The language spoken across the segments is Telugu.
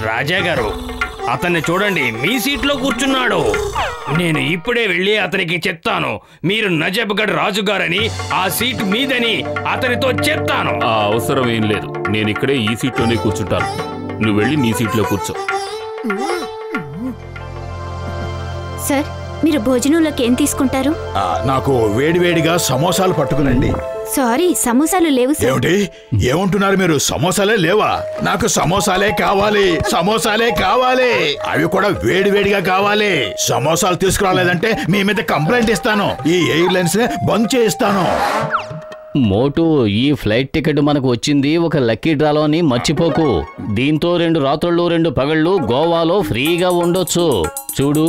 రాజా గారు, అతన్ని చూడండి, మీ సీట్లో కూర్చున్నాడు. నేను ఇప్పుడే వెళ్ళి అతనికి చెప్తాను, మీరు నజబ్గఢ్ రాజుగారని, ఆ సీట్ మీదని అతనితో చెప్తాను. ఆ అవసరం ఏం లేదు, నేను ఇక్కడే ఈ సీట్లోనే కూర్చుంటాను. నువ్వు వెళ్ళి నీ సీట్లో కూర్చో. సార్, మీరు భోజనంలోకి ఏం తీసుకుంటారు? నాకు వేడివేడిగా సమోసాలు పట్టుకునండి. సారీ, సమోసాలు లేవు సార్. ఏమిటి ఏమంటున్నారు మీరు? సమోసాలే లేవా? నాకు సమోసాలే కావాలి, సమోసాలే కావాలి, అవి కూడా వేడివేడిగా కావాలి. సమోసాలు తీసుకురాలేదంటే మీ మీద కంప్లైంట్ ఇస్తాను, ఈ ఎయిర్లైన్స్ నే బంద్ చేయిస్తాను. మోటు, ఈ ఫ్లైట్ టికెట్ మనకు వచ్చింది ఒక లక్కీ డ్రాలోని మర్చిపోకు. దీంతో 2 రాత్రుళ్ళు 2 పగళ్ళు గోవాలో ఫ్రీగా ఉండొచ్చు. చూడు,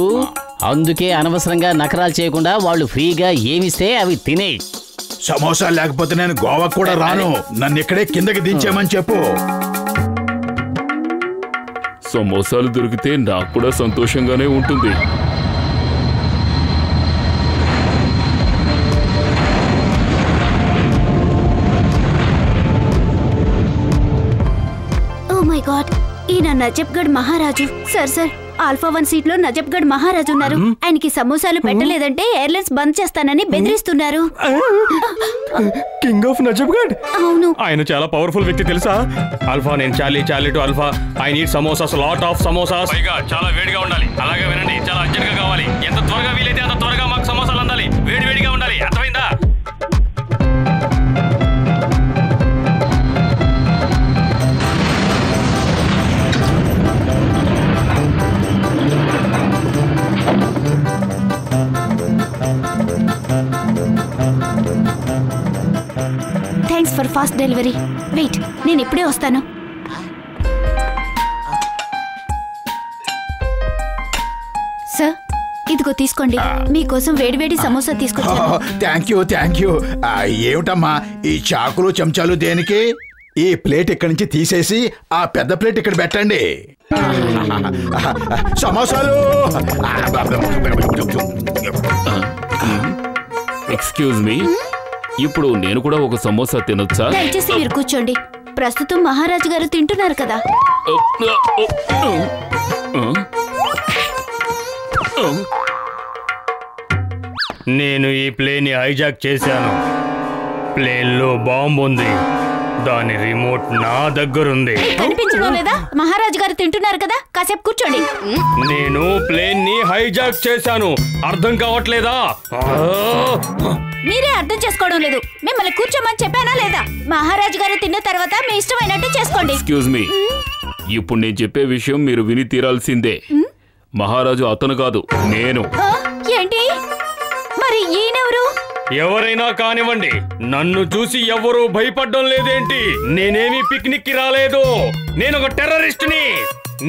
అందుకే అనవసరంగా నకరాలు చేయకుండా వాళ్ళు ఫ్రీగా ఏమిస్తే అవి తినేయి. సమోసా లేకపోతే నేను గోవా కూడా రాను. నన్ను ఇక్కడే కిందకి దించేమని చెప్పు. సమోసాలు దొరికితే నాకు కూడా సంతోషంగానే ఉంటుంది. ఓ మై గాడ్, ఈయన నజబ్గఢ్ మహారాజు. సార్, ఆల్ఫా 1 సీట్ లో నజబ్గఢ్ మహారాజు ఉన్నారు. ఆయనకి సమోసాలు పెట్టలేదంటే ఎయిర్లైన్స్ బంద్ చేస్తానని బెదిరిస్తున్నారు. King of Najafgarh? అవును. ఆయన చాలా పవర్ఫుల్ వ్యక్తి తెలుసా? ఆల్ఫా, నేను Charlie to alpha. I need samosas, lot of samosas. పైగా చాలా వేడిగా ఉండాలి. అలాగే వినండి, చాలా అర్జెంట్ గా కావాలి. ఎంత త్వరగా వీలైతే అంత త్వరగా మాకు సమోసాలు అందాలి. వేడిగా ఉండాలి, అర్థమైందా? Thanks for fast delivery. Wait, నేను ఇప్పుడే వస్తాను. సార్, ఇదిగో తీసుకోండి, మీకోసం వేడివేడి సమోసా తీసుకొచ్చాను. Thank you. ఏమిటమ్మా ఈ చాకులు చెంచాలు దేనికి? ఈ ప్లేట్ ఇక్కడి నుంచి తీసేసి ఆ పెద్ద ప్లేట్ ఇక్కడ పెట్టండి. సమోసాలు. ఎక్స్క్యూజ్ మీ, ఇప్పుడు నేను కూడా ఒక సమోసా తినొచ్చా? దయచేసి మీరు కూర్చోండి. ప్రస్తుతం మహారాజు గారు తింటున్నారు కదా. నేను ఈ ప్లేన్ ని హైజాక్ చేశాను. ప్లేన్ లో బాంబు ఉంది, దాని రిమోట్ నా దగ్గరుంది. కనిపించడం లేదా? మహారాజు గారు తింటున్నారు కదా, కాసేపు కూర్చోండి. నేను ప్లేన్ ని హైజాక్ చేశాను, అర్థం కావట్లేదా? మీరే అర్థం చేసుకోవడం లేదు. మిమ్మల్ని కూర్చోమని చెప్పానా లేదా? మహారాజు గారు తిన్న తర్వాత మీ ఇష్టమైనట్టు చేసుకోండి. ఎక్స్క్యూజ్ మీ, ఇప్పుడు నేను చెప్పే విషయం మీరు విని తీరాల్సిందే. మహారాజు అతను కాదు, నేను. ఏంటి మరి? ఈయనెవరు? ఎవరైనా కానివ్వండి, నన్ను చూసి ఎవరూ భయపడడం లేదేంటి? నేనేమి పిక్నిక్ కి రాలేదు, నేను ఒక టెర్రరిస్ట్ ని.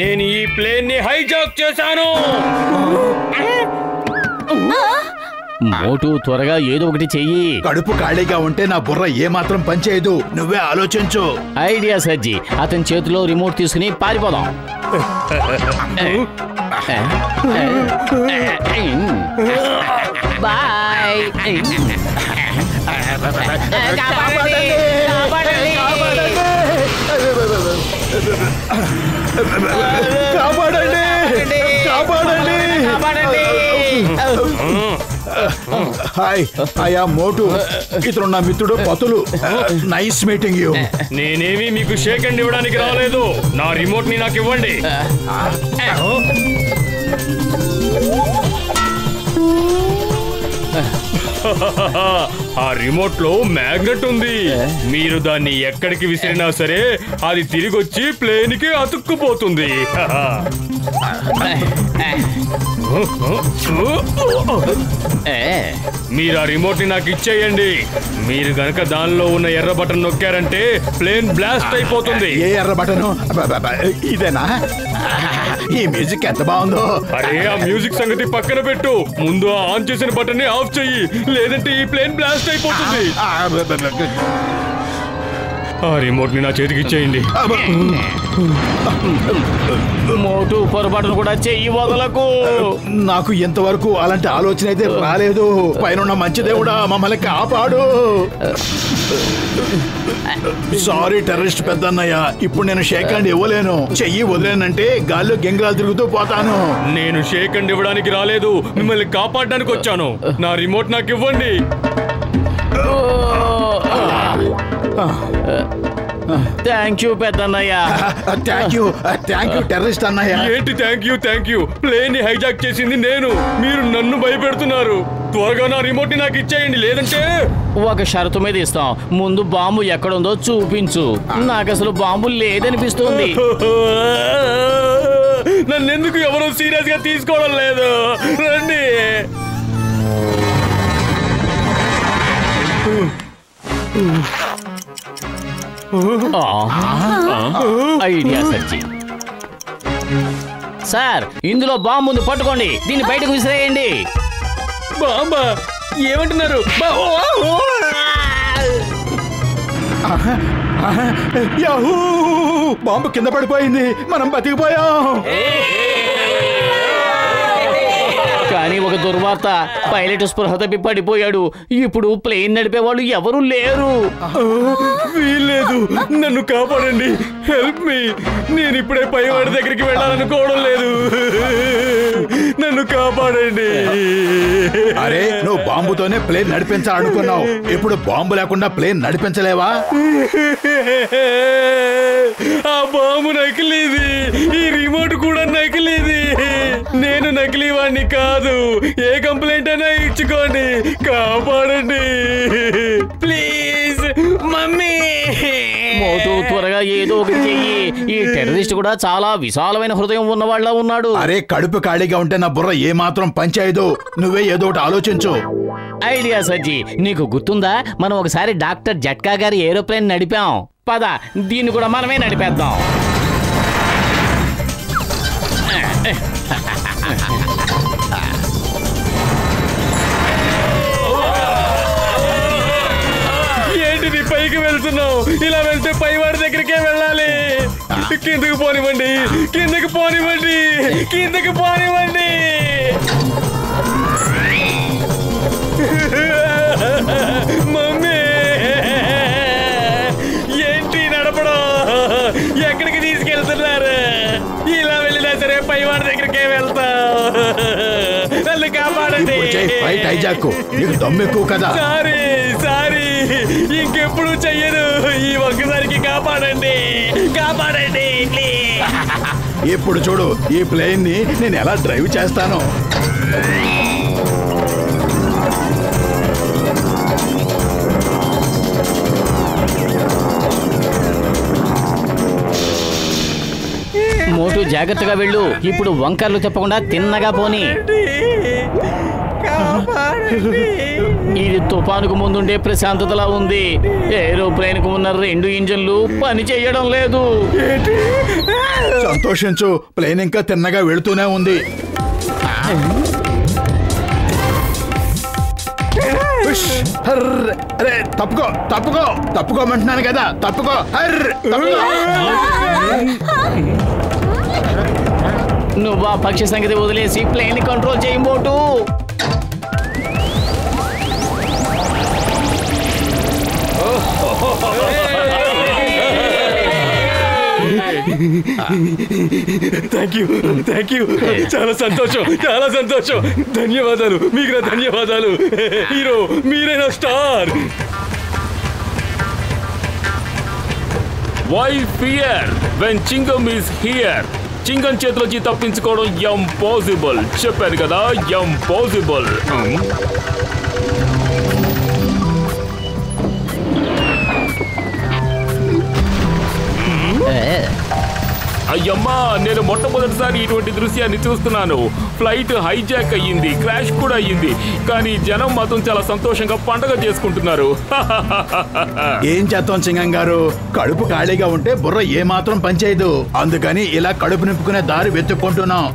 నేను ఈ ప్లేన్ ని హైజాక్ చేశాను. మోటు, త్వరగా ఏదో ఒకటి చెయ్యి. కడుపు ఖాళీగా ఉంటే నా బుర్ర ఏమాత్రం పనిచేయదు. నువ్వే ఆలోచించు. ఐడియా సజ్జి, అతని చేతిలో రిమోట్ తీసుకుని పారిపోదాం. బాయ్. హాయ్, అయ్యా మోటు, ఇతను నా మిత్రుడు పతులు. Nice meeting you. నేనేమి మీకు షేక్ హ్యాండ్ ఇవ్వడానికి రాలేదు. నా రిమోట్ ని నాకు ఇవ్వండి. ఆ రిమోట్ లో మ్యాగ్నెట్ ఉంది. మీరు దాన్ని ఎక్కడికి విసిరినా సరే అది తిరిగి వచ్చి ప్లేన్ కి అతుక్కుపోతుంది. మీరు ఆ రిమోట్ ని నాకు ఇచ్చేయండి. మీరు గనక దానిలో ఉన్న ఎర్ర బటన్ నొక్కారంటే ప్లేన్ బ్లాస్ట్ అయిపోతుంది. ఏ ఎర్ర బటను? ఇదేనా? ఈ మ్యూజిక్ ఎంత బాగుందో. అరే, ఆ మ్యూజిక్ సంగతి పక్కన పెట్టు. ముందు ఆన్ చేసిన బటన్ ని ఆఫ్ చెయ్యి, లేదంటే ఈ ప్లేన్ బ్లాస్ట్ అయిపోతుంది. ఆ రిమోట్ ని నా చేతికి ఇచ్చేయండి. మోటు పొరపాటును కూడా చెయ్యి వదలకు. నాకు ఇంతవరకు అలాంటి ఆలోచన అయితే రాలేదు. పైన మంచి దేవుడా మమ్మల్ని కాపాడు. సారీ టెర్రరిస్ట్ పెద్దన్నయ్య, ఇప్పుడు నేను షేక్ హ్యాండ్ ఇవ్వలేను. చెయ్యి వదిలేనంటే గాల్లో గింగిరాలు తిరుగుతూ పోతాను. నేను షేక్ హ్యాండ్ ఇవ్వడానికి రాలేదు, మిమ్మల్ని కాపాడడానికి వచ్చాను. నా రిమోట్ నాకు ఇవ్వండి. థ్యాంక్ యూ పెద్దన్నయ్య. థ్యాంక్ యూ టెర్రరిస్ట్ అన్నయ్య. ఏంటి థ్యాంక్ యూ? ప్లేన్ ని హైజాక్ చేసింది నేను, మీరు నన్ను భయపెడుతున్నారు. త్వరగా నా రిమోట్ ని నాకు ఇచ్చేయండి, లేదంటే ఒక షరతు మీద ఇస్తాం. ముందు బాంబు ఎక్కడుందో చూపించు. నాకు అసలు బాంబు లేదనిపిస్తుంది. నన్నెందుకు ఎవరో సీరియస్ గా తీసుకోవడం లేదు? రండి. ఐడియా సచ్చి. సార్, ఇందులో బాంబు ఉంది, పట్టుకోండి. దీన్ని బయటకు విసిరేయండి. బాంబా? ఏమంటున్నారు? యాహూ! బాంబు కింద పడిపోయింది, మనం బతికిపోయాం. కానీ ఒక దుర్వార్త, పైలట్ స్పృహ తప్పి పడిపోయాడు. ఇప్పుడు ప్లేన్ నడిపే వాళ్ళు ఎవరు లేరు. వీల్లేదు, నన్ను కాపాడండి. Help me. నేను ఇప్పుడే పైవాడి దగ్గరికి వెళ్ళాలనుకోవడం లేదు. నన్ను కాపాడండి. అరే, నువ్వు బాంబుతోనే ప్లేన్ నడిపించాలనుకున్నావు. ఇప్పుడు బాంబు లేకుండా ప్లేన్ నడిపించలేవా? ఆ బాంబు నకిలీది, ఈ రిమోట్ కూడా నకిలీది. నేను నకిలీ వాడిని కాదు. ఏ కంప్లైంట్ అయినా ఇచ్చుకోండి, కాపాడండి ప్లీజ్. మమ్మీ, మోటు త్వరగా ఏదో ఒకటి చెయ్యి. ఈ టెర్రరిస్ట్ కూడా చాలా విశాలమైన హృదయం ఉన్న వాళ్ళ ఉన్నాడు. అరే, కడుపు ఖాళీగా ఉంటే నా బుర్ర ఏమాత్రం పనిచేయదు. నువ్వే ఏదో ఒకటి ఆలోచించు. ఐడియా సజ్జి. నీకు గుర్తుందా, మనం ఒకసారి డాక్టర్ జట్కా గారి ఏరోప్లేన్ నడిపాం. పద, దీన్ని కూడా మనమే నడిపేద్దాం. ఏంటిది పైకి వెళ్తున్నావు? ఇలా వెళ్తే పైవాడి దగ్గరికే వెళ్ళాలి. కిందకి పోనివ్వండి, కిందకి పోనివ్వండి, కిందకి పోనివ్వండి. మమ్మీ, ఏంటి నడపడం? ఎక్కడికి తీసుకెళ్తున్నారు? ఇలా వెళ్ళినా సరే పైవాడి దగ్గరికే వెళ్తా. నన్ను కాపాడండి. ఫ్లైట్ హైజాక్, నీకు దమ్ము ఎక్కువ కదా. సారీ, ఇంకెప్పుడు చెయ్యను. ఈ ఒక్కసారికి కాపాడండి, కాపాడండి ప్లీజ్. ఇప్పుడు చూడు, ఈ ప్లేన్ ని నేను ఎలా డ్రైవ్ చేస్తాను. మోటు జాగ్రత్తగా వెళ్ళు. ఇప్పుడు వంకర్లు చెప్పకుండా తిన్నగా పోని. ఇది తుఫానుకు ముందుండే ప్రశాంతతలా ఉంది. ఏరోప్లేన్ కు ఉన్న 2 ఇంజన్లు పని చేయడం లేదు. సంతోషించు, ప్లేన్ ఇంకా తిన్నగా వెళుతూనే ఉంది. అరే, తప్పుకోమంటున్నాను కదా, తప్పుకో. నువ్వు ఆ పక్షి సంగతి వదిలేసి ప్లేన్ కంట్రోల్ చేయి మోటు. Thank you. చాలా సంతోషం. ధన్యవాదాలు, మీకు నా ధన్యవాదాలు. హీరో, మీరే నా star. Why fear when Chingam is here? Chingam చేతిలోంచి తప్పించుకోవడం ఇంపాసిబుల్. చెప్పాను కదా, ఇంపాసిబుల్. అయ్యమ్మా, నేను మొట్టమొదటిసారి ఇటువంటి దృశ్యాన్ని చూస్తున్నాను. ఫ్లైట్ హైజాక్ అయ్యింది, క్రాష్ కూడా అయ్యింది, కానీ జనం మాత్రం చాలా సంతోషంగా పండగ చేసుకుంటున్నారు. ఏం చేద్దాం చింగం గారు, కడుపు ఖాళీగా ఉంటే బుర్ర ఏమాత్రం పనిచేయదు. అందుకని ఇలా కడుపు నింపుకునే దారి వెతుక్కుంటున్నాం.